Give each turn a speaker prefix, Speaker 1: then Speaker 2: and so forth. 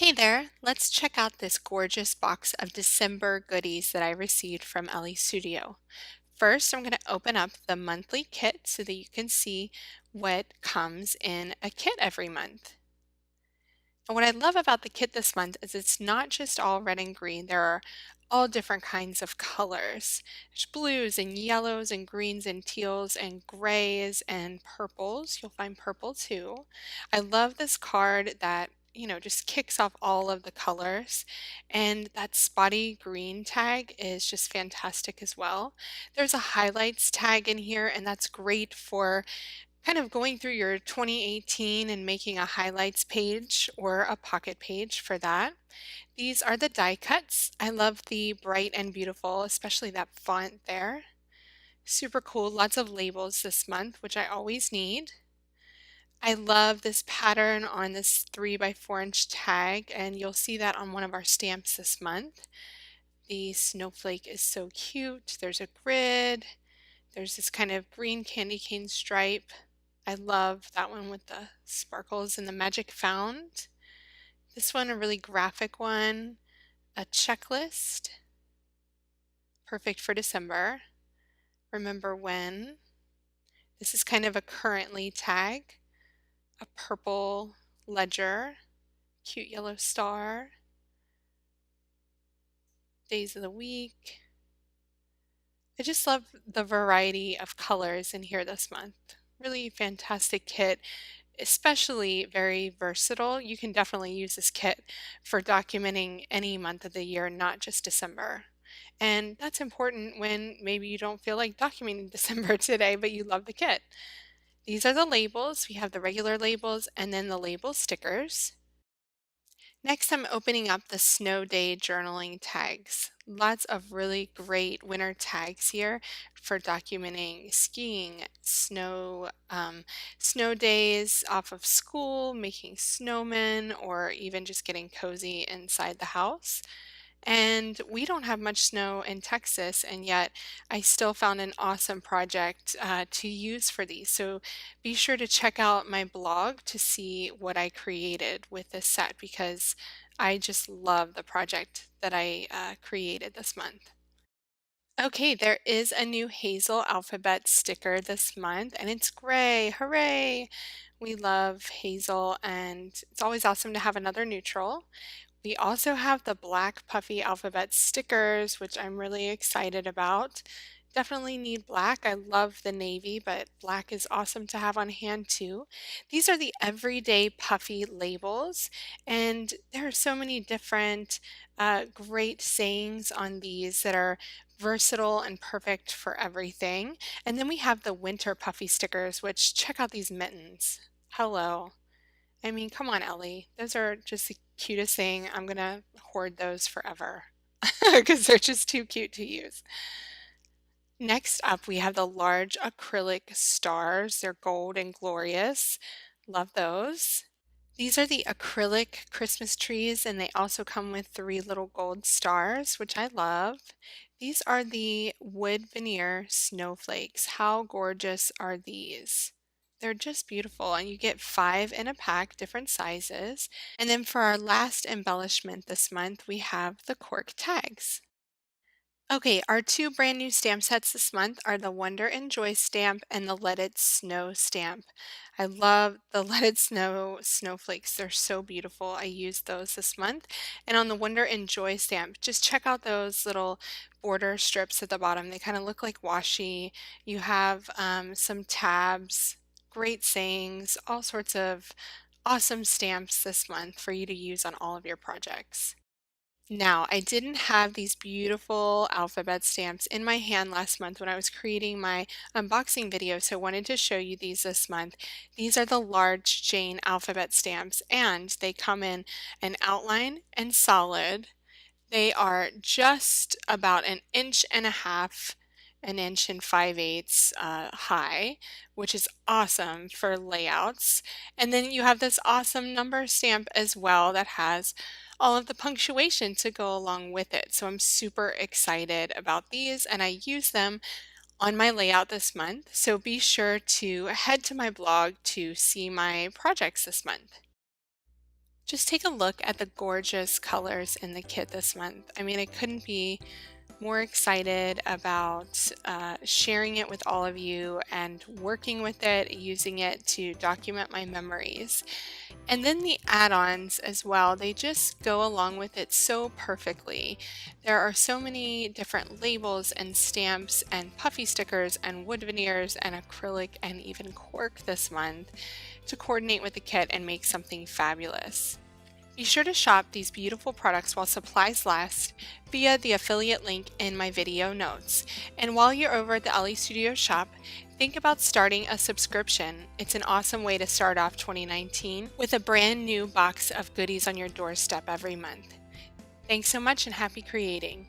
Speaker 1: Hey there, let's check out this gorgeous box of December goodies that I received from Elle Studio. First, I'm going to open up the monthly kit so that you can see what comes in a kit every month. And what I love about the kit this month is it's not just all red and green. There are all different kinds of colors. There's blues and yellows and greens and teals and grays and purples. You'll find purple too. I love this card that just kicks off all of the colors. And that spotty green tag is just fantastic as well. There's a highlights tag in here, and that's great for kind of going through your 2018 and making a highlights page or a pocket page for that. These are the die cuts. I love the bright and beautiful, especially that font there. Super cool. Lots of labels this month, which I always need. I love this pattern on this 3 by 4 inch tag, and you'll see that on one of our stamps this month. The snowflake is so cute. There's a grid. There's this kind of green candy cane stripe. I love that one with the sparkles and the magic found. This one, a really graphic one, a checklist, perfect for December. Remember when. This is kind of a currently tag, a purple ledger, cute yellow star, days of the week. I just love the variety of colors in here this month. Really fantastic kit, especially very versatile. You can definitely use this kit for documenting any month of the year, not just December. And that's important when maybe you don't feel like documenting December today, but you love the kit. These are the labels. We have the regular labels and then the label stickers. Next, I'm opening up the snow day journaling tags. Lots of really great winter tags here for documenting skiing, snow days off of school, making snowmen, or even just getting cozy inside the house. And we don't have much snow in Texas, and yet I still found an awesome project to use for these. So be sure to check out my blog to see what I created with this set because I just love the project that I created this month. Okay, there is a new Hazel alphabet sticker this month, and it's gray. Hooray! We love Hazel, and it's always awesome to have another neutral. We also have the black puffy alphabet stickers, which I'm really excited about. Definitely need black. I love the navy, but black is awesome to have on hand too. These are the everyday puffy labels, and there are so many different great sayings on these that are versatile and perfect for everything. And then we have the winter puffy stickers, which check out these mittens. Hello. I mean, come on, Ellie. Those are just the cutest thing. I'm gonna hoard those forever because they're just too cute to use. Next up, we have the large acrylic stars. They're gold and glorious. Love those. These are the acrylic Christmas trees, and they also come with 3 little gold stars, which I love. These are the wood veneer snowflakes. How gorgeous are these? They're just beautiful, and you get 5 in a pack, different sizes. And then for our last embellishment this month, we have the cork tags. Okay, our 2 brand new stamp sets this month are the Wonder and Joy stamp and the Let It Snow stamp. I love the Let It Snow snowflakes. They're so beautiful. I used those this month. And on the Wonder and Joy stamp, just check out those little border strips at the bottom. They kind of look like washi. You have some tabs, great sayings, all sorts of awesome stamps this month for you to use on all of your projects. Now, I didn't have these beautiful alphabet stamps in my hand last month when I was creating my unboxing video, so I wanted to show you these this month. These are the large Jane alphabet stamps, and they come in an outline and solid. They are just about an inch and 5/8 high, which is awesome for layouts. And then you have this awesome number stamp as well that has all of the punctuation to go along with it. So I'm super excited about these, and I use them on my layout this month. So be sure to head to my blog to see my projects this month. Just take a look at the gorgeous colors in the kit this month. I mean, I couldn't be more excited about sharing it with all of you and working with it, using it to document my memories. And then the add-ons as well, they just go along with it so perfectly. There are so many different labels and stamps and puffy stickers and wood veneers and acrylic and even cork this month to coordinate with the kit and make something fabulous. Be sure to shop these beautiful products while supplies last via the affiliate link in my video notes. And while you're over at the Elle Studio shop, think about starting a subscription. It's an awesome way to start off 2019 with a brand new box of goodies on your doorstep every month. Thanks so much and happy creating!